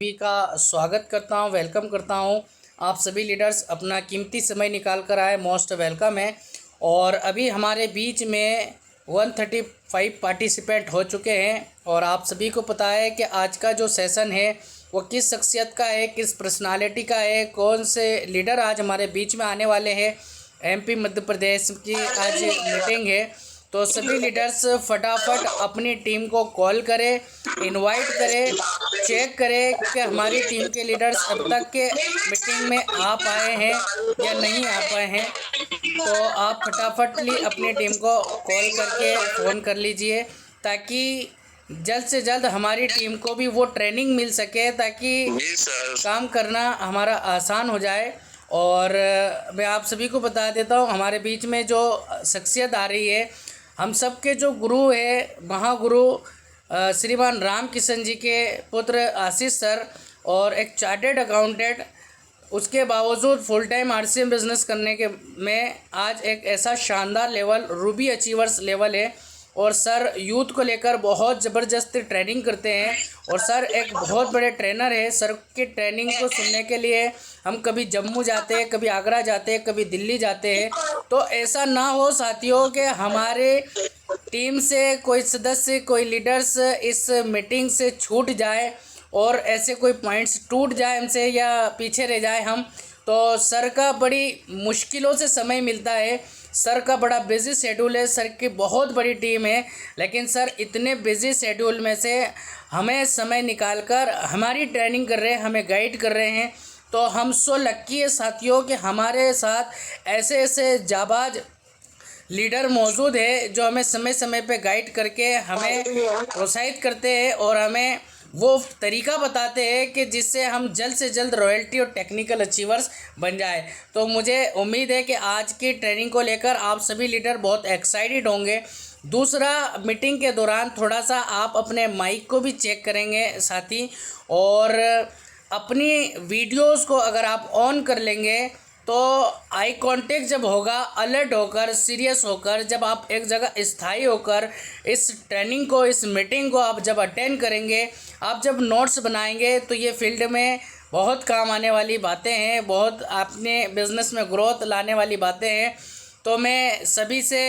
सभी का स्वागत करता हूं, वेलकम करता हूं। आप सभी लीडर्स अपना कीमती समय निकाल कर आए, मोस्ट वेलकम है। और अभी हमारे बीच में 135 पार्टिसिपेंट हो चुके हैं और आप सभी को पता है कि आज का जो सेशन है वो किस शख्सियत का है, किस पर्सनालिटी का है, कौन से लीडर आज हमारे बीच में आने वाले हैं। एमपी मध्य प्रदेश की आज मीटिंग है, तो सभी लीडर्स फटाफट अपनी टीम को कॉल करें, इनवाइट करें, चेक करें कि हमारी टीम के लीडर्स अब तक के मीटिंग में आ पाए हैं या नहीं आ पाए हैं। तो आप फटाफटली अपनी टीम को कॉल करके फ़ोन कर लीजिए ताकि जल्द से जल्द हमारी टीम को भी वो ट्रेनिंग मिल सके, ताकि काम करना हमारा आसान हो जाए। और मैं आप सभी को बता देता हूँ, हमारे बीच में जो शख्सियत आ रही है, हम सब के जो गुरु है, महागुरु श्रीमान राम किशन जी के पुत्र आशीष सर, और एक चार्टेड अकाउंटेंट, उसके बावजूद फुल टाइम आरसीएम बिजनेस करने के में आज एक ऐसा शानदार लेवल रूबी अचीवर्स लेवल है। और सर यूथ को लेकर बहुत ज़बरदस्त ट्रेनिंग करते हैं और सर एक बहुत बड़े ट्रेनर है। सर की ट्रेनिंग को सुनने के लिए हम कभी जम्मू जाते हैं, कभी आगरा जाते हैं, कभी दिल्ली जाते हैं। तो ऐसा ना हो साथियों कि हमारे टीम से कोई सदस्य, कोई लीडर्स इस मीटिंग से छूट जाए और ऐसे कोई पॉइंट्स टूट जाए हमसे या पीछे रह जाए हम। तो सर का बड़ी मुश्किलों से समय मिलता है, सर का बड़ा बिजी शेड्यूल है, सर की बहुत बड़ी टीम है, लेकिन सर इतने बिजी शेड्यूल में से हमें समय निकाल कर हमारी ट्रेनिंग कर रहे हैं, हमें गाइड कर रहे हैं। तो हम सो लक्की है साथियों कि हमारे साथ ऐसे ऐसे जाबाज लीडर मौजूद है जो हमें समय समय पे गाइड करके हमें प्रोत्साहित करते हैं और हमें वो तरीका बताते हैं कि जिससे हम जल्द से जल्द रॉयल्टी और टेक्निकल अचीवर्स बन जाए। तो मुझे उम्मीद है कि आज की ट्रेनिंग को लेकर आप सभी लीडर बहुत एक्साइटेड होंगे। दूसरा, मीटिंग के दौरान थोड़ा सा आप अपने माइक को भी चेक करेंगे साथी, और अपनी वीडियोस को अगर आप ऑन कर लेंगे तो आई कांटेक्ट जब होगा, अलर्ट होकर, सीरियस होकर, जब आप एक जगह स्थायी होकर इस ट्रेनिंग को, इस मीटिंग को आप जब अटेंड करेंगे, आप जब नोट्स बनाएंगे, तो ये फील्ड में बहुत काम आने वाली बातें हैं, बहुत अपने बिजनेस में ग्रोथ लाने वाली बातें हैं। तो मैं सभी से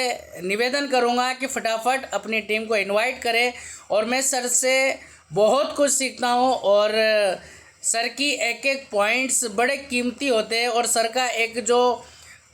निवेदन करूंगा कि फटाफट अपनी टीम को इनवाइट करें। और मैं सर से बहुत कुछ सीखता हूं और सर की एक एक पॉइंट्स बड़े कीमती होते हैं। और सर का एक जो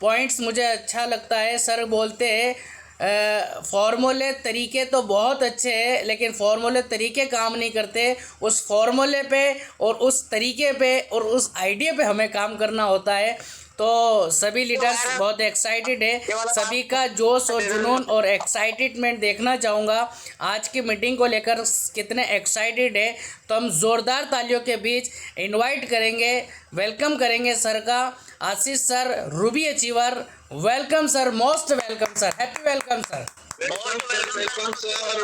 पॉइंट्स मुझे अच्छा लगता है, सर बोलते हैं फॉर्मूले तरीके तो बहुत अच्छे हैं, लेकिन फॉर्मूले तरीके काम नहीं करते। उस फॉर्मूले पे और उस तरीके पे और उस आइडिया पे हमें काम करना होता है। तो सभी लीडर्स बहुत एक्साइटेड है, सभी का जोश और जुनून और एक्साइटेडमेंट देखना चाहूँगा आज की मीटिंग को लेकर कितने एक्साइटेड है। तो हम ज़ोरदार तालियों के बीच इनवाइट करेंगे, वेलकम करेंगे सर का। Ashish sir, Ruby achiever, welcome sir, most welcome sir, happy welcome sir.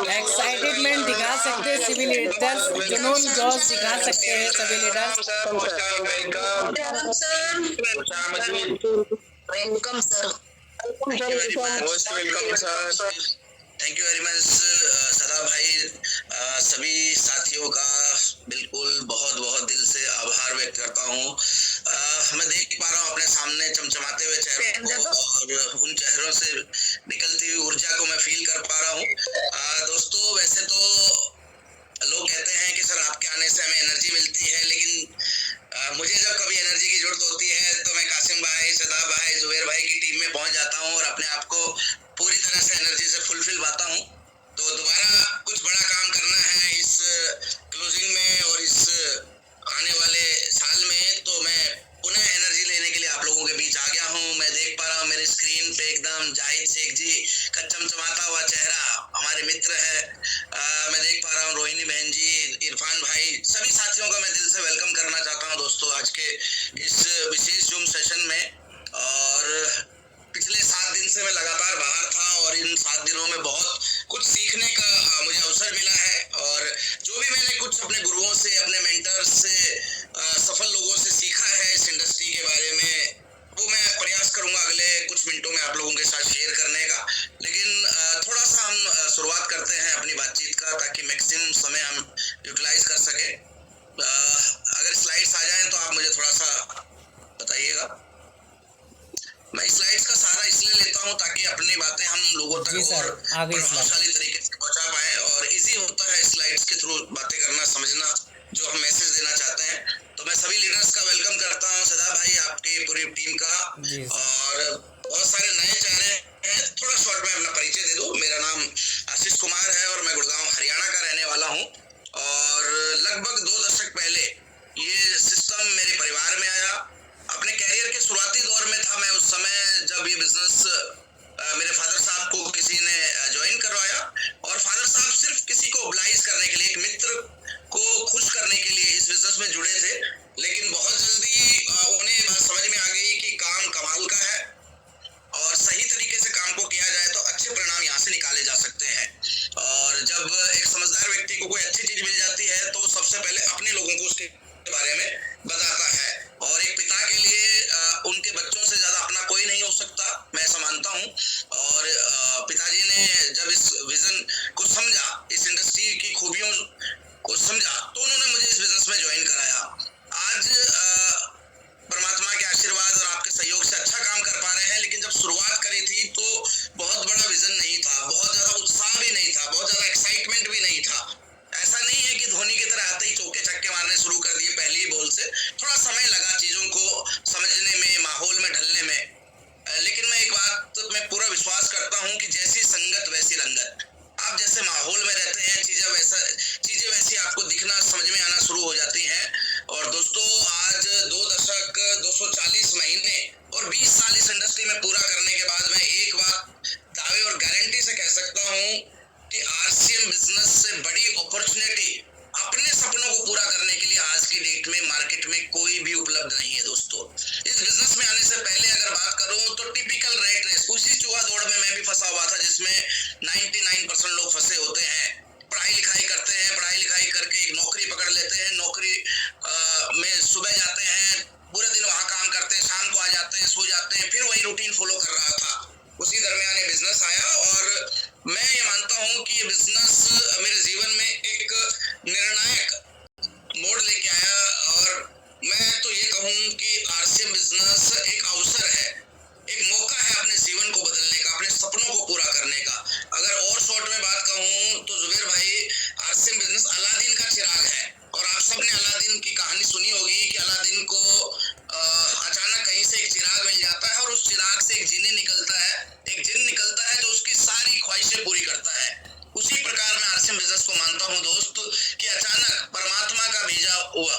Excitement दिखा सकते हैं सभी लीडर्स, जुनून जोश दिखा सकते हैं सभी leaders. Welcome sir, thank you very much सदा भाई। सभी साथियों का बिल्कुल बहुत बहुत दिल से आभार व्यक्त करता हूँ। मैं देख पा रहा हूँ अपने सामने चमचमाते हुए चेहरों को और उन चेहरों से निकलती हुई ऊर्जा को मैं फील कर पा रहा हूँ। दोस्तों, वैसे तो लोग कहते हैं कि सर आपके आने से हमें एनर्जी मिलती है, लेकिन मुझे जब कभी एनर्जी की जरूरत होती है तो मैं कासिम भाई, सदा भाई, जुबेर भाई की टीम में पहुंच जाता हूं और अपने आप को पूरी तरह से एनर्जी से फुलफिल पाता हूं। तो दोबारा कुछ बड़ा काम करना है इस क्लोजिंग में और इस आने वाले साल में, तो मैं पुनः एनर्जी लेने के लिए आप लोगों के बीच आ गया हूं। मैं देख पा रहा हूं मेरी स्क्रीन पे एकदम जाहिद शेख जी का चमचमाता हुआ चेहरा, हमारे मित्र है। मैं देख पा रहा हूँ रोहिणी बहन जी, इरफान भाई, सभी साथियों का मैं दिल से वेलकम करना चाहता हूँ दोस्तों आज के इस विशेष जूम सेशन में। और पिछले 7 दिन से मैं लगातार बाहर था और इन 7 दिनों में बहुत कुछ सीखने का मुझे अवसर मिला है। और जो भी मैंने कुछ अपने गुरुओं से, अपने मेंटर्स से, सफल लोगों से सीखा है इस इंडस्ट्री के बारे में, वो मैं प्रयास करूंगा अगले कुछ मिनटों में आप लोगों के साथ शेयर करने का। लेकिन थोड़ा सा हम शुरुआत करते हैं अपनी बातचीत का, ताकि मैक्सिमम समय हम यूटिलाइज कर सके। जी तक सर, और आगे स्लाइड। प्रभावशाली तरीके से पहुंचा पाए। और इजी होता है स्लाइड्स के थ्रू बातें करना, समझना जो हम मैसेज देना चाहते हैं। तो मैं सभी लीडर्स का वेलकम करता हूं, सदा भाई आपकी पूरी टीम का। जी और बहुत सारे नए चेहरे हैं, थोड़ा शॉर्ट में अपना परिचय दे दूं। मेरा नाम आशीष कुमार है और मैं गुड़गांव हरियाणा का रहने वाला हूं। और लगभग 2 दशक पहले ये सिस्टम मेरे परिवार में आया। अपने कैरियर के शुरुआती दौर में था मैं उस समय, जब ये बिजनेस मेरे फादर साहब को किसी ने ज्वाइन करवाया। और फादर साहब सिर्फ किसी को ओब्लाइज करने के लिए, एक मित्र को खुश करने के लिए इस बिजनेस में जुड़े थे। लेकिन बहुत जल्दी उन्हें बात समझ में आ गई कि काम कमाल का है और सही तरीके से काम को किया जाए तो अच्छे परिणाम यहाँ से निकाले जा सकते हैं। और जब एक समझदार व्यक्ति को कोई अच्छी चीज मिल जाती है तो सबसे पहले अपने लोगों को उसके बारे में बताता है। और एक पिता के लिए उनके बच्चों से ज्यादा अपना कोई नहीं हो सकता, मैं ऐसा मानता हूँ। और पिताजी ने जब इस विजन को समझा, इस इंडस्ट्री की खूबियों को समझा, तो उन्होंने मुझे इस बिजनेस में ज्वाइन कराया। आज परमात्मा के आशीर्वाद और आपके सहयोग से अच्छा काम कर पा रहे हैं। लेकिन जब शुरुआत करी थी तो बहुत बड़ा विजन नहीं था, बहुत ज्यादा उत्साह भी नहीं था, बहुत ज्यादा एक्साइटमेंट भी नहीं था। ऐसा नहीं है कि धोनी की तरह आते ही चौके छक्के मारने शुरू कर दिए पहली ही बॉल से। थोड़ा समय लगा चीजों को समझने में, माहौल में ढलने में। लेकिन मैं एक बात में पूरा विश्वास करता हूं कि जैसी संगत वैसी रंगत। आप जैसे माहौल में रहते हैं, चीजें वैसी आपको दिखना, समझ में आना शुरू हो जाती हैं। और दोस्तों, आज 2 दशक, 240 महीने और 20 साल इस इंडस्ट्री में पूरा करने के बाद मैं एक बात दावे और गारंटी से कह सकता हूं कि आरसीएम बिजनेस से बड़ी अपॉर्चुनिटी अपने सपनों को पूरा करने के लिए आज की डेट में मार्केट में कोई भी उपलब्ध नहीं है। दोस्तों, इस बिजनेस में आने से पहले अगर बात करूं तो टिपिकल रेट रेस, उसी चूहा दौड़ में मैं भी फंसा हुआ था जिसमें 99% लोग फंसे होते हैं। पढ़ाई लिखाई करते हैं, पढ़ाई लिखाई करके एक नौकरी पकड़ लेते हैं, नौकरी में सुबह जाते हैं, पूरे दिन वहां काम करते हैं, शाम को आ जाते हैं, सो जाते हैं, फिर वही रूटीन फॉलो कर रहा था। उसी दरमियान ये बिजनेस आया और मैं ये मानता हूं कि ये बिजनेस मेरे जीवन में एक निर्णायक मोड़ लेके आया। और मैं तो ये कहूं कि आरसीएम बिजनेस एक अवसर है, एक मौका है अपने जीवन को बदलने का, अपने सपनों को पूरा करने का। अगर और शॉर्ट में बात कहूं तो जुबेर भाई, आरसीएम बिजनेस अलादीन का चिराग है। और आप सबने अलादीन की कहानी सुनी होगी कि अलादीन को अचानक कहीं से एक चिराग मिल जाता है और उस चिराग से एक जिन्न निकलता है, एक जिन्न निकलता है जो उसकी सारी ख्वाहिशें पूरी करता है। उसी प्रकार मैं आरसीएम बिजनेस को मानता हूं दोस्त, कि अचानक परमात्मा का भेजा हुआ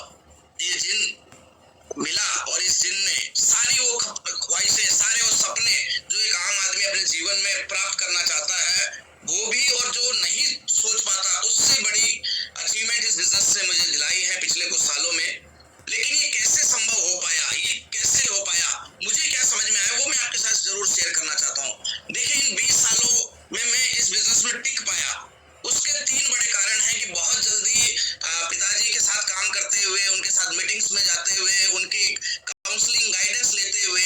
ये जिन्न मिला और इस जिन्न ने सारी वो ख्वाहिशें, सारे वो सपने जो एक आम आदमी अपने जीवन में प्राप्त करना चाहता है, वो भी और जो नहीं सोच पाता, उससे बड़ी अचीवमेंट इस बिजनेस से मुझे दिलाई है पिछले कुछ सालों में। लेकिन ये कैसे संभव हो पाया, ये कैसे हो पाया, मुझे क्या समझ में आया, वो मैं आपके साथ जरूर शेयर करना चाहता हूँ। देखिए, इन 20 सालों में मैं इस बिजनेस में टिक पाया, उसके 3 बड़े कारण हैं। कि बहुत जल्दी पिताजी के साथ काम करते हुए, उनके साथ मीटिंग्स में जाते हुए, उनकी काउंसलिंग गाइडेंस लेते हुए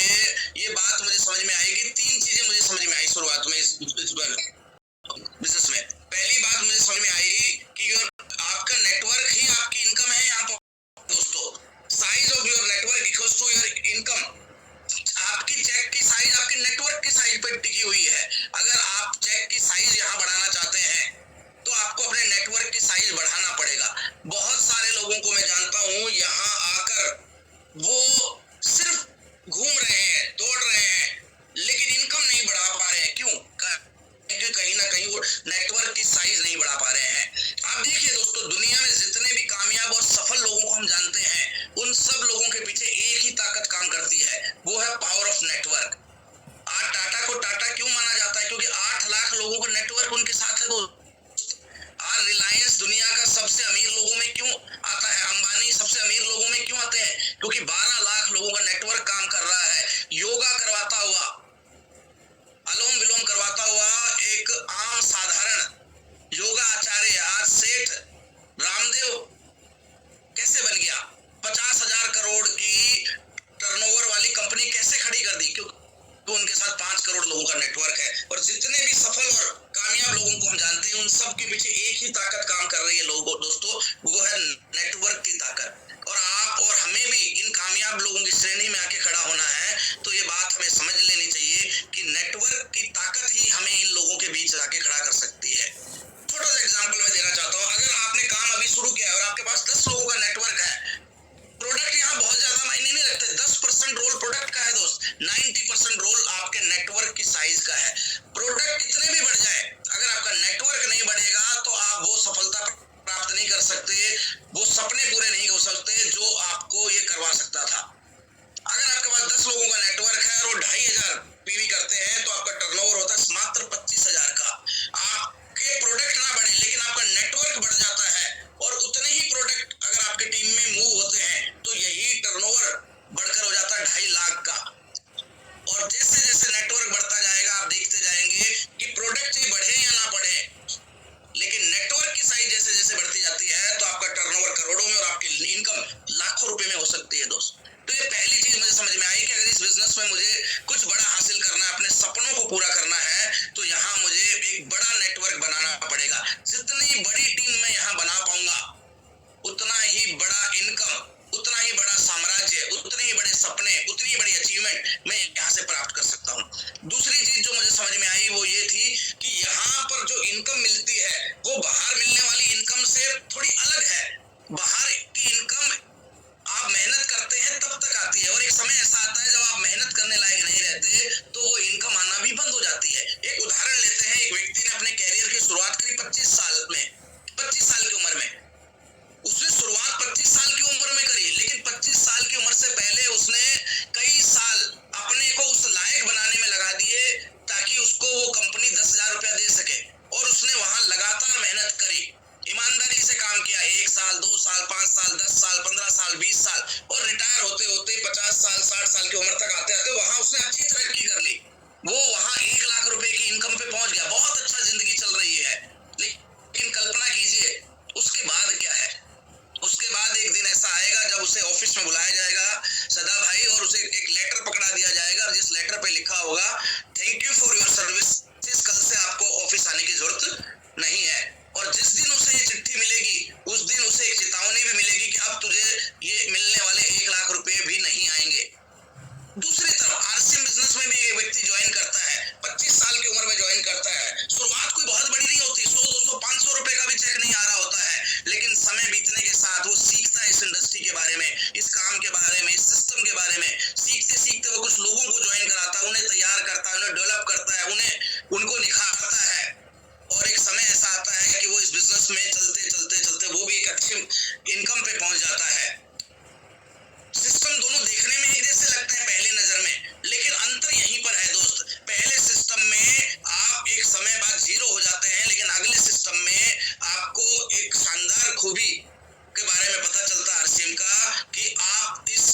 ये बात मुझे समझ में आई कि 3 चीजें मुझे समझ में आई शुरुआत में इस बिजनेस में। पहली बात मुझे समझ में आई कि आपका नेटवर्क ही आपकी इनकम है। यहाँ पर दोस्तों, size of your network equals to your income. आपकी चेक की साइज आपके नेटवर्क की साइज पर टिकी हुई है। अगर आप चेक की साइज यहाँ बढ़ाना चाहते हैं तो आपको अपने नेटवर्क की साइज बढ़ाना पड़ेगा। बहुत सारे लोगों को मैं जानता हूँ, यहाँ आकर वो सिर्फ घूम रहे हैं, दौड़ रहे हैं, लेकिन इनकम नहीं बढ़ा पा रहे हैं। क्यों? कहीं ना कहीं वो नेटवर्क की साइज नहीं बढ़ा पा रहे हैं। आप देखिए दोस्तों, दुनिया में जितने भी कामयाब और सफल लोगों को हम जानते हैं, उन सब लोगों के पीछे एक ही ताकत काम करती है, वो है पावर ऑफ नेटवर्क। आज टाटा को टाटा क्यों माना जाता है? क्योंकि 8 लाख लोगों का नेटवर्क उनके साथ है। आज रिलायंस दुनिया का सबसे अमीर लोगों में क्यों आता है? अंबानी सबसे अमीर लोगों में क्यों आते हैं? क्योंकि 12 लाख लोगों का नेटवर्क काम कर रहा है। योगा करवाता हुआ, अनुलोम विलोम करवाता हुआ एक आम साधारण योगा आचार्य आज सेठ रामदेव कैसे बन गया? 50,000 करोड़ की टर्नओवर वाली कंपनी कैसे खड़ी कर दी? क्यों? तो उनके साथ 5 करोड़ लोगों का नेटवर्क है। और जितने भी सफल और कामयाब लोगों को हम जानते हैं, उन सब के पीछे एक ही ताकत काम कर रही है लोगों दोस्तों, वो है नेटवर्क की ताकत। और आप और हमें भी इन कामयाब लोगों की श्रेणी में आके खड़ा होना है, तो ये बात हमें समझ लेनी चाहिए कि नेटवर्क की ताकत ही हमें इन लोगों के बीच समझते जो आपको ये करवा सकता था। अगर आपके पास 10 लोगों का नेटवर्क है और वो 2500 पीवी करते हैं तो आपका टर्नओवर होता है मात्र 25,000 का। आपके प्रोडक्ट ना बढ़े लेकिन आपका नेटवर्क बढ़ जाता है और उतने ही प्रोडक्ट अगर आपके टीम में मूव होते हैं तो यही टर्नओवर बढ़कर हो जाता है 2.5 लाख का। और जैसे जैसे नेटवर्क बढ़ता जाएगा आप देखते जाएंगे कि प्रोडक्ट ही बढ़े या ना बढ़े, लेकिन नेटवर्क की साइज जैसे जैसे बढ़ती जाती है तो आपका टर्नओवर करोड़ों में और आपकी इनकम लाखों रुपए में हो सकती है दोस्त। तो ये पहली चीज मुझे समझ में आई कि अगर इस बिजनेस में मुझे कुछ बड़ा हासिल करना है, अपने सपनों को पूरा करना है, तो यहाँ मुझे एक बड़ा नेटवर्क बनाना पड़ेगा। जितनी बड़ी टीम मैं यहाँ बना पाऊंगा उतना ही बड़ा इनकम, उतना ही बड़ा साम्राज्य, उतने ही बड़े सपने, उतनी बड़ी अचीवमेंट मैं यहाँ से प्राप्त कर सकता हूँ। दूसरी चीज जो मुझे समझ में आई वो ये थी कि यहाँ पर जो इनकम मिलती है वो बाहर मिलने वाली इनकम से थोड़ी अलग है। बाहर की इनकम आप मेहनत करते हैं तब तक आती है और एक समय ऐसा आता है जब आप मेहनत करने लायक नहीं रहते तो वो इनकम आना भी बंद हो जाती है। एक उदाहरण लेते हैं, एक व्यक्ति ने अपने कैरियर की शुरुआत करी 25 साल में, 25 साल की उम्र में। उसने शुरुआत 25 साल की उम्र में करी, लेकिन 25 साल की उम्र से पहले उसने कई साल अपने को उस लायक बनाने में लगा दिए ताकि उसको वो कंपनी 10,000 रुपया दे सके और उसने वहां लगातार मेहनत करी, ईमानदारी से काम किया। 1 साल, 2 साल, 5 साल, 10 साल, 15 साल, 20 साल और रिटायर होते होते 50 साल, 60 साल की उम्र तक आते आते वहां उसने अच्छी तरक्की कर ली। वो वहां 1 लाख रुपए की इनकम पे पहुंच गया, बहुत अच्छा जिंदगी चल रही है। लेकिन कल्पना कीजिए उसके बाद क्या है। उसके बाद एक दिन ऐसा आएगा जब उसे ऑफिस में बुलाया जाएगा सदा भाई और उसे एक लेटर पकड़ा दिया जाएगा जिस लेटर पे लिखा होगा thank you for your service, कल से आपको ऑफिस आने की जरूरत नहीं है। और जिस दिन उसे ये चिट्ठी मिलेगी उस दिन उसे एक चेतावनी भी मिलेगी कि अब तुझे ये मिलने वाले 1 लाख रुपए भी नहीं आएंगे। दूसरी तरफ आरसीएम बिजनेस में भी एक व्यक्ति ज्वाइन करता है, 25 साल की उम्र में ज्वाइन करता है। शुरुआत कोई बहुत बड़ी नहीं होती, 100, 200, 500 रुपए का भी चेक नहीं आ रहा होता है, लेकिन समय बीतने के साथ वो सीखता है इस इंडस्ट्री के बारे में, इस काम के बारे में, इस सिस्टम के बारे में। सीखते सीखते वो कुछ लोगों को ज्वाइन कराता है, उन्हें तैयार करता है, उन्हें डेवलप करता है, उनको निखारता है और एक समय ऐसा आता है कि वो इस बिजनेस में चलते चलते चलते वो भी एक अच्छी इनकम पे पहुंच जाता है। सिस्टम दोनों देखने में एक जैसे लगते हैं पहली नजर में, लेकिन अंतर यहीं पर है दोस्त। पहले सिस्टम में आप एक समय बाद जीरो हो जाते हैं, लेकिन अगले सिस्टम में आपको एक शानदार खूबी के बारे में पता चलता है आरसीएम का कि आप इस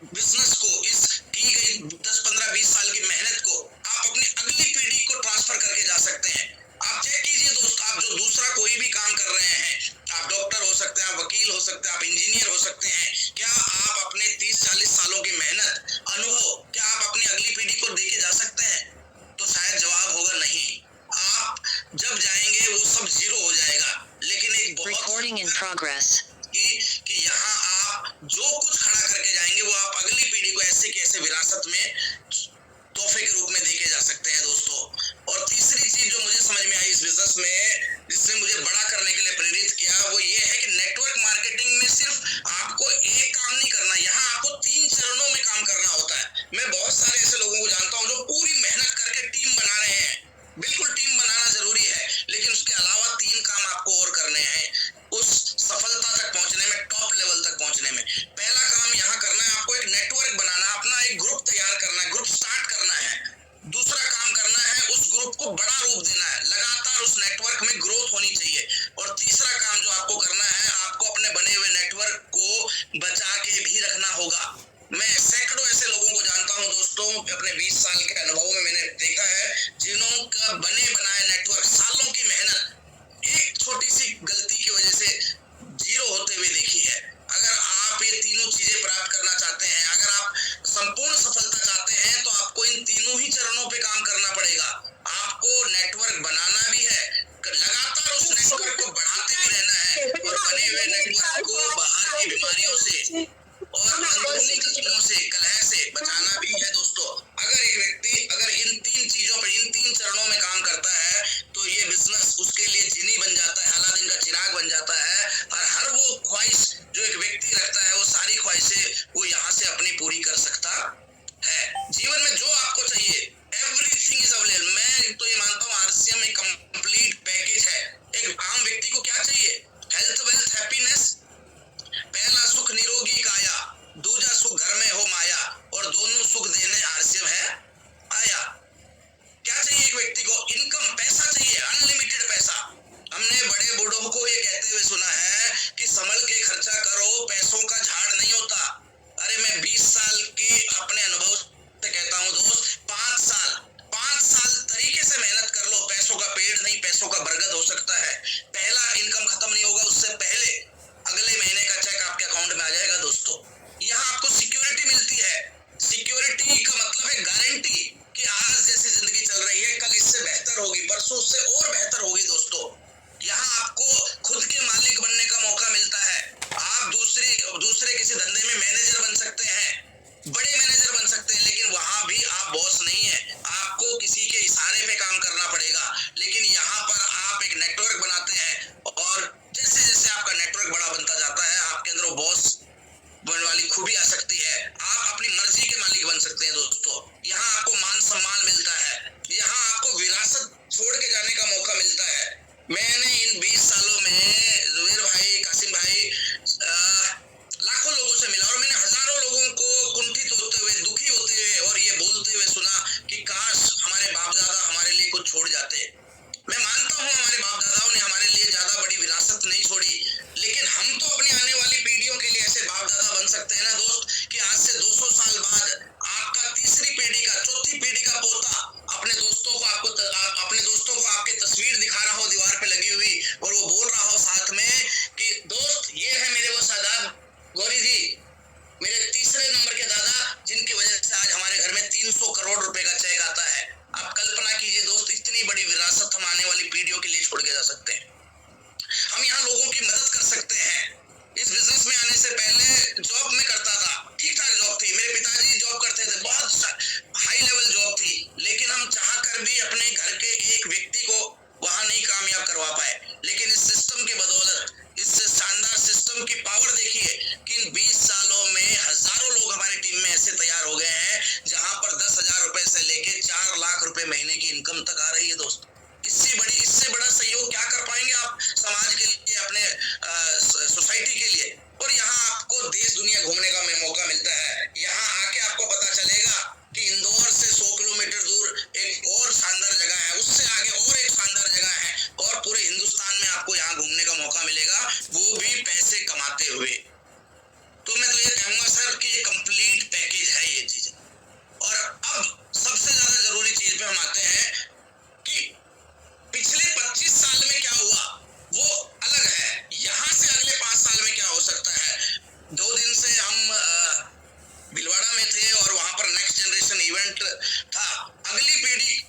बिजनेस को, इस की गई 10, 15, 20 साल की मेहनत को आप अपनी अगली पीढ़ी को ट्रांसफर करके जा सकते हैं। आप चेक कीजिए दोस्त, आप जो दूसरा कोई भी काम कर रहे हैं, आप डॉक्टर हो सकते हैं, आप वकील हो सकते हैं, आप इंजीनियर हो सकते हैं, क्या आप अपने 30-40 सालों की मेहनत, अनुभव, क्या आप अपनी अगली पीढ़ी को देके जा सकते हैं? तो शायद जवाब होगा नहीं। आप जब जाएंगे वो सब जीरो हो जाएगा। लेकिन एक बहुत कि यहाँ आप जो कुछ खड़ा करके जाएंगे वो आप अगली पीढ़ी को ऐसे की ऐसे विरासत में तोहफे के रूप में देके जा सकते हैं दोस्तों। और तीसरी चीज जो मुझे समझ में आई इस बिजनेस में, जिसने मुझे बड़ा करने के लिए प्रेरित किया, वो ये है कि नेटवर्क मार्केटिंग में सिर्फ आपको एक काम नहीं करना, यहाँ आपको 3 चरणों में काम करना होता है। मैं बहुत सारे ऐसे लोगों को जानता हूँ जो पूरी मेहनत करके टीम बना रहे हैं। बिल्कुल टीम बनाना जरूरी है, लेकिन उसके अलावा 3 काम आपको और करने हैं उस सफलता तक पहुंचने में, टॉप लेवल तक पहुंचने में। पहला काम यहाँ करना है आपको एक नेटवर्क बनाना, अपना एक ग्रुप तैयार करना है, ग्रुप स्टार्ट करना है। दूसरा काम करना है उस ग्रुप को बड़ा रूप देना है, लगातार उस नेटवर्क में ग्रोथ होनी चाहिए। और तीसरा काम जो आपको करना है, आपको अपने बने हुए नेटवर्क को बचा के भी रखना होगा। मैं सैकड़ों ऐसे लोगों को जानता हूं दोस्तों, अपने 20 साल के अनुभव में मैंने देखा है जिन्हों का बने बनाए नेटवर्क, सालों की मेहनत एक छोटी सी गलती की वजह से जीरो होते हुए देखी है। अगर आप ये तीनों चीजें प्राप्त करना चाहते हैं, अगर आप संपूर्ण सफलता चाहते हैं, तो आपको इन तीनों ही चरणों पे काम करना पड़ेगा। आपको नेटवर्क बनाना भी है, लगातार उस नेटवर्क को बढ़ाते भी रहना है और बने हुए नेटवर्क को बाहर की बीमारियों से और अंदरूनी दुश्मनों से, कलह से बचाना भी है दोस्तों। अगर एक व्यक्ति अगर इन 3 चीजों पर, इन 3 चरणों में काम करता है तो ये बिजनेस उसके लिए जीनी बन जाता है, अलादीन का चिराग बन जाता है। और हर वो ख्वाहिश जो एक व्यक्ति रखता है, वो सारी ख्वाहिशें वो यहाँ से अपनी पूरी कर सकता है। जीवन में जो आपको चाहिए एवरीथिंग इज अवेलेबल। मैं तो ये मानता हूँ आरसीएम एक कंप्लीट पैकेज है। एक आम व्यक्ति को क्या चाहिए? Health, wealth, happiness. पहला हैं दोस्तों। यहाँ आपको मान सम्मान मिलता है, यहाँ आपको विरासत छोड़ के जाने का मौका मिलता है। मैंने इन 20 सालों में जुबेर भाई, कासिम भाई, लाखों लोगों से मिला और मैंने हजारों लोगों को कुंठित होते हुए, दुखी होते हुए और ये बोलते हुए सुना कि काश हमारे बाप दादा हमारे लिए कुछ छोड़ जाते। मैं मानता हूँ हमारे बाप दादाओं ने हमारे लिए ज्यादा बड़ी विरासत नहीं छोड़ी, लेकिन हम तो अपनी आने वाली पीढ़ियों के लिए ऐसे बाप दादा बन सकते हैं ना दोस्त, कि आज से 200 साल बाद आपका तीसरी पीढ़ी का, चौथी पीढ़ी का पोता अपने दोस्तों को आपकी तस्वीर दिखा रहा हो दीवार पे लगी हुई, और वो बोल रहा हो साथ में कि दोस्त ये है मेरे वो सादाब गौरी जी, मेरे तीसरे नंबर के दादा, जिनकी वजह से आज हमारे घर में 300 करोड़ रुपए का चेक आता है। आप कल्पना कीजिए दोस्त, इतनी बड़ी विरासत हम आने वाली पीढ़ियों के लिए छोड़ के जा सकते हैं। हम यहाँ लोगों की मदद कर सकते हैं। इस बिजनेस में आने से पहले जॉब में करता था, ठीक ठाक जॉब थी, मेरे पिताजी जॉब करते थे, बहुत हाई लेवल जॉब थी, लेकिन हम चाह कर भी अपने घर के एक व्यक्ति को वहां नहीं कामयाब करवा पाए। लेकिन इस सिस्टम की बदौलत, इस शानदार सिस्टम की पावर देखिए कि इन 20 सालों में हजारों लोग हमारी टीम में ऐसे तैयार हो गए हैं, जहां पर 10,000 रुपए से लेके 4 लाख रुपए महीने की इनकम तक आ रही है दोस्त। इससे बड़ा सहयोग क्या कर पाएंगे आप समाज के लिए, अपने सोसाइटी के लिए। और यहाँ आपको देश दुनिया घूमने का मौका मिलता है। यहाँ आके आपको पता चलेगा कि इंदौर से 100 किलोमीटर दूर एक और शानदार जगह है, उससे आगे और एक शानदार जगह है, और पूरे हिंदुस्तान में आपको यहाँ घूमने का मौका मिलेगा, वो भी पैसे कमाते हुए। तो मैं तो ये कहूंगा सर कि ये कंप्लीट पैकेज है ये चीज। और अब सबसे ज्यादा जरूरी चीज पे हम आते हैं कि पिछले 25 साल में क्या हुआ वो अलग है, यहां से अगले 5 साल में क्या हो सकता है। 2 दिन से हम भीलवाड़ा में थे और वहां पर नेक्स्ट जनरेशन इवेंट था। अगली पीढ़ी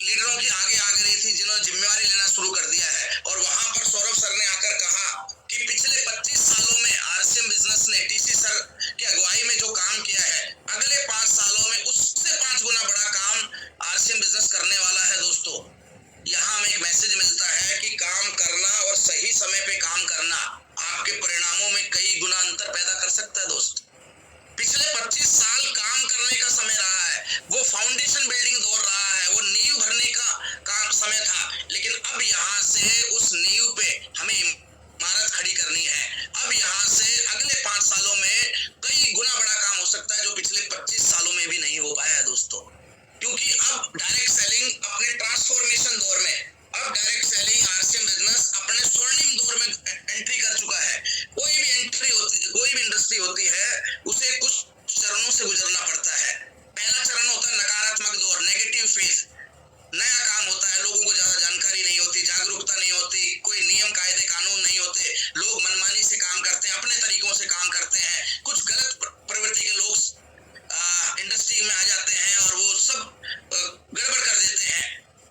लीडरों की आगे आ गई थी, जिन्होंने जिम्मेवारी लेना शुरू कर दिया है, और वहां पर सौरभ सर ने आकर कहा कि पिछले 25 सालों में आरसीएम बिजनेस ने टीसी सर की अगुवाई में जो काम किया है, अगले 5 सालों में उससे 5 गुना बड़ा काम आरसीएम बिजनेस करने वाला है दोस्तों। यहाँ हमें एक मैसेज मिलता है कि काम करना और सही समय पे काम करना आपके परिणामों में कई गुना अंतर पैदा कर सकता है दोस्त। पिछले 25 साल काम करने का समय रहा है, वो फाउंडेशन बिल्डिंग दौर रहा है, वो नींव भरने का काम समय था, लेकिन अब यहाँ से उस नींव पे हमें इमारत खड़ी करनी है। अब यहाँ से अगले 5 सालों में कई गुना बड़ा काम हो सकता है, जो पिछले 25 सालों में भी नहीं हो पाया है दोस्तों। क्योंकि अब डायरेक्ट सेलिंग अपने ट्रांसफॉर्मेशन दौर में, अब डायरेक्ट सेलिंग आरसीएम बिजनेस अपने स्वर्णिम दौर में एंट्री कर चुका है। कोई भी इंडस्ट्री होती है, उसे कुछ चरणों से गुजरना पड़ता है। पहला चरण होता है नकारात्मक दौर, नेगेटिव फेज। नया काम होता है, लोगों को ज्यादा जानकारी नहीं होती, जागरूकता नहीं होती, कोई नियम कायदे कानून नहीं होते, लोग मनमानी से काम करते हैं, अपने तरीकों से काम करते हैं, कुछ गलत प्रवृत्ति के लोग इंडस्ट्री में आ जाते हैं और वो सब गड़बड़ कर देते हैं।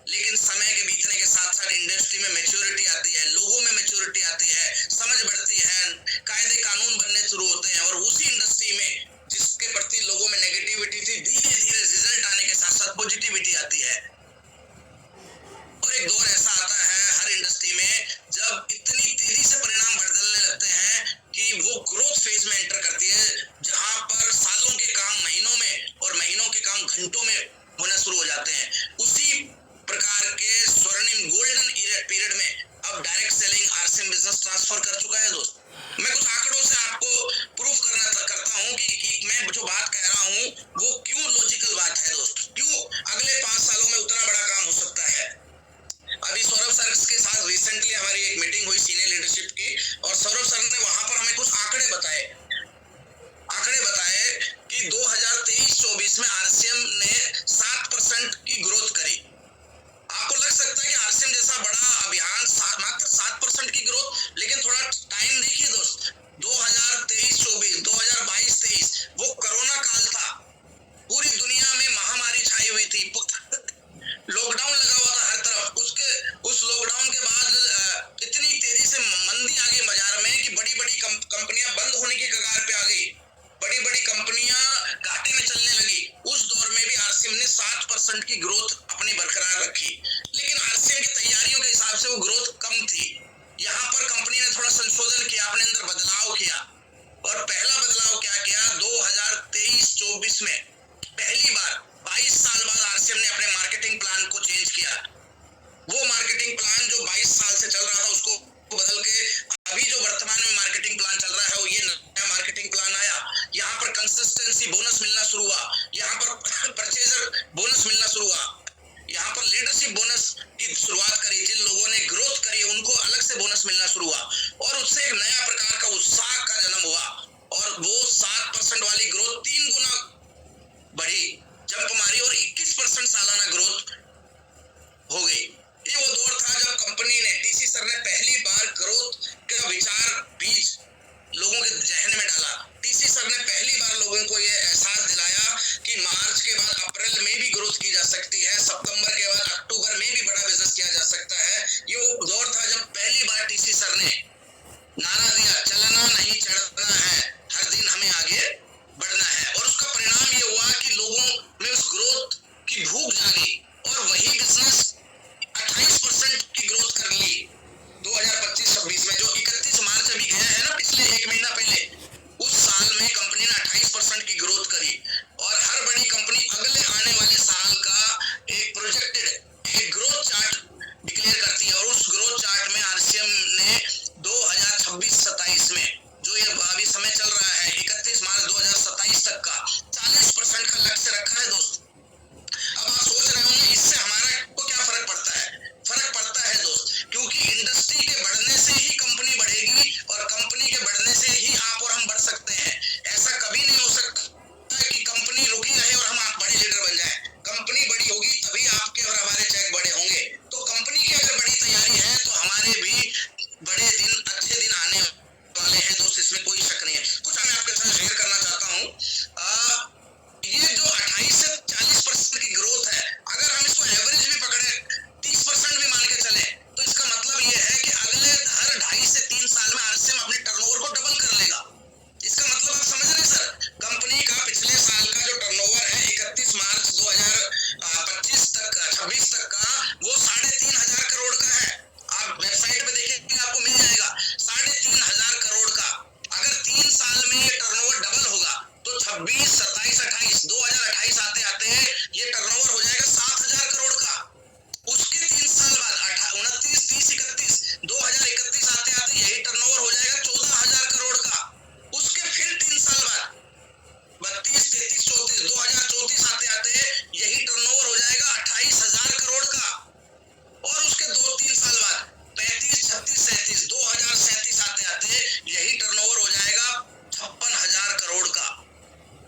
लेकिन समय के बीतने के साथ साथ इंडस्ट्री में मैच्योरिटी आती है, लोगों में मैच्योरिटी आती है, समझ बढ़ती है, कायदे कानून बनने शुरू होते हैं, और उसी इंडस्ट्री में जिसके प्रति लोगों में नेगेटिविटी थी, धीरे धीरे रिजल्ट आने के साथ साथ पॉजिटिविटी आती है। और एक दौर ऐसा आता है हर इंडस्ट्री में, जब इतनी तेजी से परिणाम बदलने लगते हैं कि वो ग्रोथ फेज में एंटर करती है, जहां पर सालों के काम महीनों में और महीनों के काम घंटों में होना शुरू हो जाते हैं। उसी प्रकार के स्वर्णिम गोल्डन पीरियड में अब direct selling RCM business transfer कर चुका है दोस्त। मैं कुछ आंकड़ों से आपको प्रूफ करता हूं कि मैं जो बात कह रहा हूं वो क्यों लॉजिकल बात है दोस्त, क्यों अगले 5 सालों में उतना बड़ा काम हो सकता है। अभी सौरभ सर के साथ रिसेंटली हमारी एक मीटिंग हुई सीनियर लीडरशिप की, और सौरभ सर ने वहां पर हमें कुछ आंकड़े बताए कि 2023-24 में आरसीएम ने 7% की ग्रोथ करी। आपको लग सकता है कि आरसीएम जैसा बड़ा अभियान मात्र 7% की ग्रोथ, लेकिन थोड़ा टाइम देखिए दोस्त, 2023-24, 2022-23 वो कोरोना काल था, पूरी दुनिया में महामारी छाई हुई थी, लॉकडाउन लगा हुआ था हर तरफ। उस लॉकडाउन के बाद इतनी तेजी से मंदी आ गई बाजार में कि बड़ी बड़ी कंपनियां बंद होने की कगार पे आ गई, बड़ी बड़ी कंपनियां घाटे में चलने लगी। उस दौर में भी आरसीएम ने 7% की ग्रोथ अपनी बरकरार रखी, लेकिन आरसीएम की तैयारियों के हिसाब से वो ग्रोथ कम थी। यहाँ पर कंपनी ने थोड़ा संशोधन किया, अपने अंदर बदलाव किया, और पहला बदलाव क्या किया, 2023-24 में चल रहा है 31 मार्च 2027 तक का 40% का लक्ष्य रखा है दोस्त। अब आप सोच रहे होंगे इससे हमारा को क्या फर्क पड़ता है? फर्क पड़ता है दोस्त, क्योंकि इंडस्ट्री के बढ़ने से ही कंपनी बढ़ेगी और कंपनी के बढ़ने से ही आप और हम बढ़ सकते हैं। ऐसा कभी नहीं हो सकता कि कंपनी रुकी रहे और हम आप बड़े लीडर बन जाएं। कंपनी बड़ी होगी तभी आपके और हमारे चेक बड़े होंगे। तो कंपनी की अगर बड़ी तैयारी है तो हमारे भी बड़े दिन, अच्छे दिन आने वाले हैं दोस्त, इसमें कोई शक नहीं है। कुछ मैं आपके साथ शेयर करना चाहता हूँ। ये जो 28 से 40% की ग्रोथ है, अगर हम इसको एवरेज भी पकड़े 30% भी मान के चले तो इसका मतलब ये है कि अगले हर 2.5 से 3 साल में आरसीएम अपने टर्नओवर को डबल कर लेगा। इसका मतलब आप समझ रहे हैं सर? कंपनी का पिछले साल का जो टर्नओवर है 31 मार्च 2025 तक 26 तक का, वो 3,500 करोड़ का है। आप वेबसाइट पे देखिए आपको मिल जाएगा 3,500 करोड़ का। अगर 3 साल में ये टर्नओवर डबल होगा तो 26, 27, 28 2028 आते आते ये टर्नओवर हो जाएगा 7,000 करोड़ का। उसके 3 साल बाद 29, 30, 31 2031 आते आते यही टर्नओवर हो जाएगा 14,000 करोड़ का। उसके फिर 3 साल बाद 32, 33, 34 2034 आते आते यही टर्नओवर हो जाएगा 28,000 करोड़ का। और उसके 2-3 साल बाद 35, 36, 37 2037 आते आते यही टर्नओवर हो जाएगा 56,000 करोड़ का।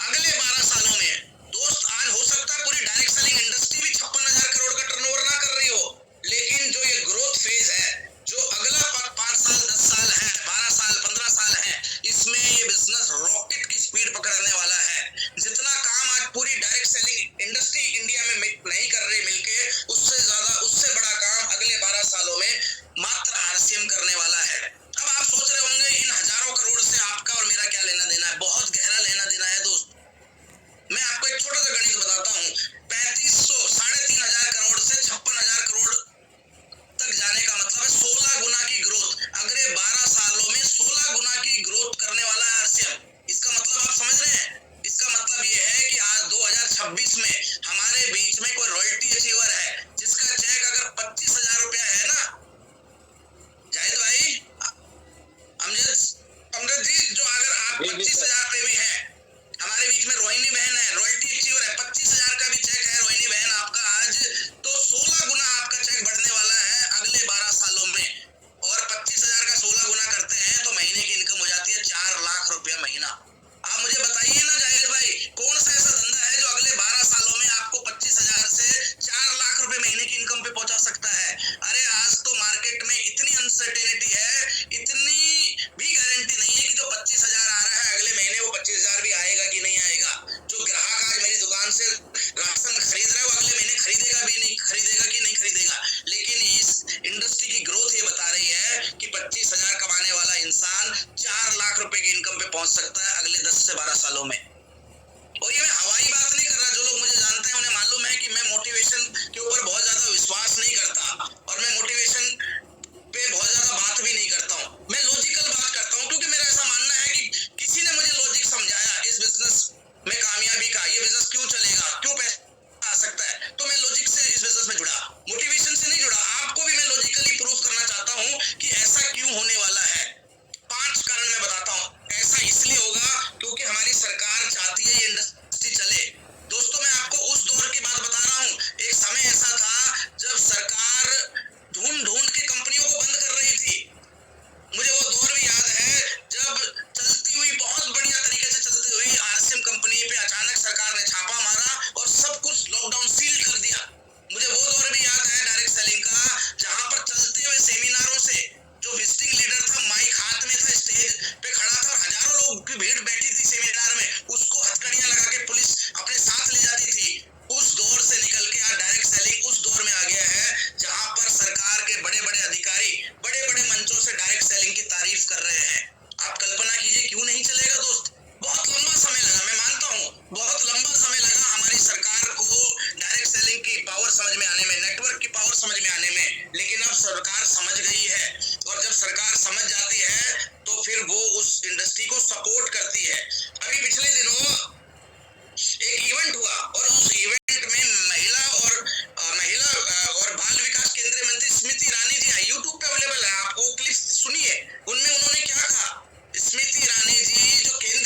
अगले 12 सालों में दोस्त, आज हो सकता है पूरी डायरेक्ट सेलिंग इंडस्ट्री भी 56,000 करोड़ का टर्नओवर ना कर रही हो, लेकिन जो ये ग्रोथ फेज है, जो अगला 5 साल, 10 साल है, 12 साल, 15 साल है, इसमें ये बिजनेस रॉकेट की स्पीड पकड़ने वाला है। जितना काम आज पूरी डायरेक्ट सेलिंग इंडस्ट्री इंडिया में नहीं कर रही मिलके, उससे ज्यादा, उससे बड़ा काम अगले 12 सालों में मात्र आरसीएम करने वाला है। अब आप सोच रहे होंगे इन हजारों करोड़ से आपका और मेरा क्या लेना देना है? बहुत गहरा लेना देना है दोस्त। मैं आपको एक छोटा सा गणित बताता हूँ। 3500, 3,500 करोड़ से 56,000 करोड़ तक जाने का मतलब है 16 गुना की ग्रोथ। अगले 12 सालों में 16 गुना की ग्रोथ करने वाला है आरसीएम। इसका मतलब आप समझ रहे हैं? इसका मतलब ये है कि आज 2026 में हमारे बीच में कोई रॉयल्टी अचीवर है जिसका चेक अगर 25,000 रुपया है ना, जाहिद भाई, अमजद जी, जो अगर आप 25,000 पे भी है, हमारे बीच में रोहिणी बहन है, रॉयल्टी अचीवर है, 25,000 का भी चेक है रोहिणी बहन आपका आज, तो 16 गुना आपका चेक बढ़ने वाला है अगले 12 सालों में। और 25,000 का 16 गुना करते हैं तो महीने की इनकम हो जाती है 4 लाख रुपया महीना। आप मुझे बताइए ना जाहिद भाई, कौन सा ऐसा धंधा है जो अगले 12 सालों में आपको 25,000 से 4 लाख रुपए महीने की इनकम पे पहुंचा सकता है? अरे आज तो मार्केट में इतनी अनसर्टेनिटी है, इतनी भी गारंटी नहीं है कि जो 25,000 आ रहा है अगले महीने वो 25,000 भी आएगा कि नहीं आएगा। जो ग्राहक आज मेरी दुकान से राशन खरीद रहा है वो अगले महीने खरीदेगा भी नहीं, खरीदेगा कि नहीं खरीदेगा। लेकिन इस इंडस्ट्री की ग्रोथ ये बता रही है कि 25,000 कमाने वाला इंसान 4 लाख रुपए की इनकम पे पहुंच सकता है अगले 10 से 12 सालों में। और ये मैं हवाई बात नहीं कर रहा। जो लोग मुझे जानते हैं उन्हें मालूम है कि मैं मोटिवेशन के ऊपर बहुत ज्यादा विश्वास नहीं करता और मैं मोटिवेशन पे बहुत ज्यादा बात भी नहीं करता हूँ। मैं लॉजिकल बात करता हूँ, क्योंकि मेरा ऐसा मानना है कि किसी ने मुझे लॉजिक समझाया इस बिजनेस में कामयाबी का, ये बिजनेस क्यों चलेगा, क्यों पैसा आ सकता है, तो मैं लॉजिक से इस बिजनेस में जुड़ा, मोटिवेशन से नहीं जुड़ा। आपको भी मैं लॉजिकली प्रूव करना चाहता हूँ कि ऐसा क्यों होने वाला है। 5 कारण मैं बताता हूँ। ऐसा इसलिए होगा क्योंकि हमारी सरकार चाहती है ये इंडस्ट्री चले। दोस्तों, मैं आपको उस दौर की बात बता रहा हूँ। एक समय ऐसा था जब सरकार ढूंढ ढूंढ के कंपनियों को बंद कर रही थी। मुझे वो दौर भी याद है जब चलती हुई, बहुत बढ़िया तरीके से चलती हुई आरसीएम कंपनी पे अचानक सरकार ने छापा मारा और सब कुछ लॉकडाउन सील कर दिया। मुझे वो दौर भी याद है डायरेक्ट सेलिंग का, जहां पर चलते हुए सेमिनारों से जो विजिटिंग लीडर था, माइक हाथ में था, स्टेज पे खड़ा था और हजारों लोग की भीड़ बैठी थी सेमिनार में, उसको हथकड़ियां लगा के पुलिस अपने साथ ले जाती थी। उस दौर से निकल के आज डायरेक्ट सेलिंग उस दौर में आ गया है जहां पर सरकार के बड़े बड़े अधिकारी बड़े बड़े मंचों से डायरेक्ट सेलिंग की तारीफ कर रहे हैं। आप कल्पना कीजिए क्यों नहीं चलेगा दोस्त। बहुत लंबा समय लगा, मैं मानता हूँ बहुत लंबा समय लगा हमारी सरकार को डायरेक्ट सेलिंग की पावर समझ में आने में, नेटवर्क की पावर समझ में आने में, लेकिन अब सरकार समझ गई है। और जब सरकार समझ जाती है तो फिर वो उस इंडस्ट्री को सपोर्ट करती है। अभी पिछले दिनों एक इवेंट हुआ और उस इवेंट में महिला और बाल विकास केंद्रीय मंत्री स्मृति ईरानी जी आई, यूट्यूब पे अवेलेबल है, आप वो क्लिप सुनिए। उनमें उन्होंने क्या कहा। स्मृति ईरानी जी जो केंद्रीय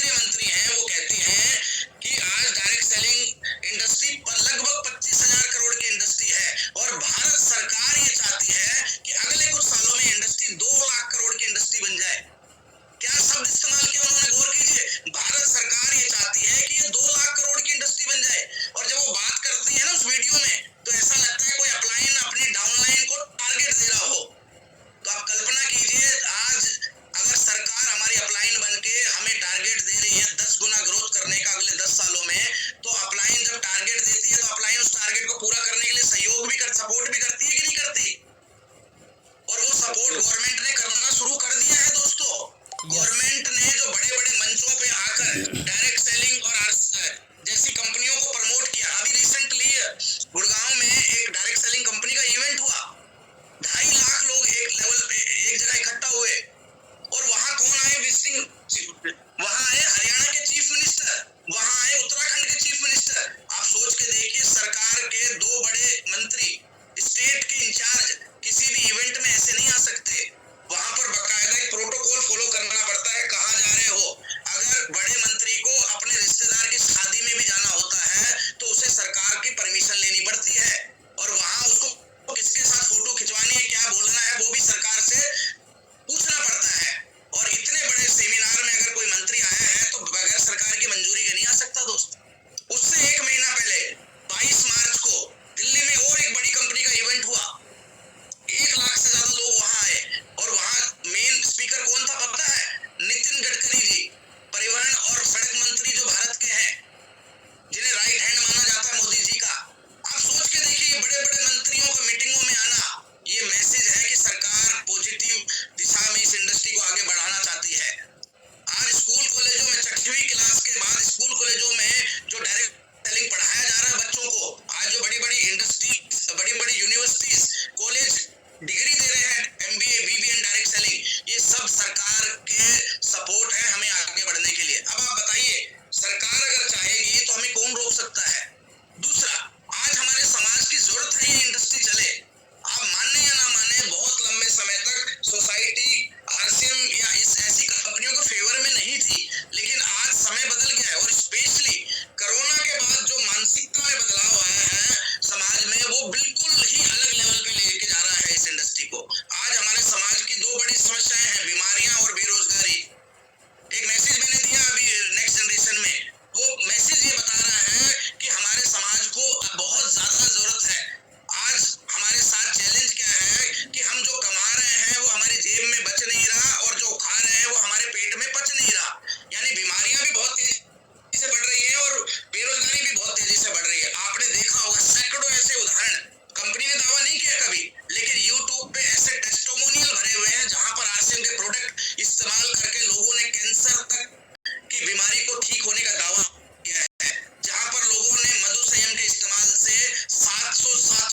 डायरेक्ट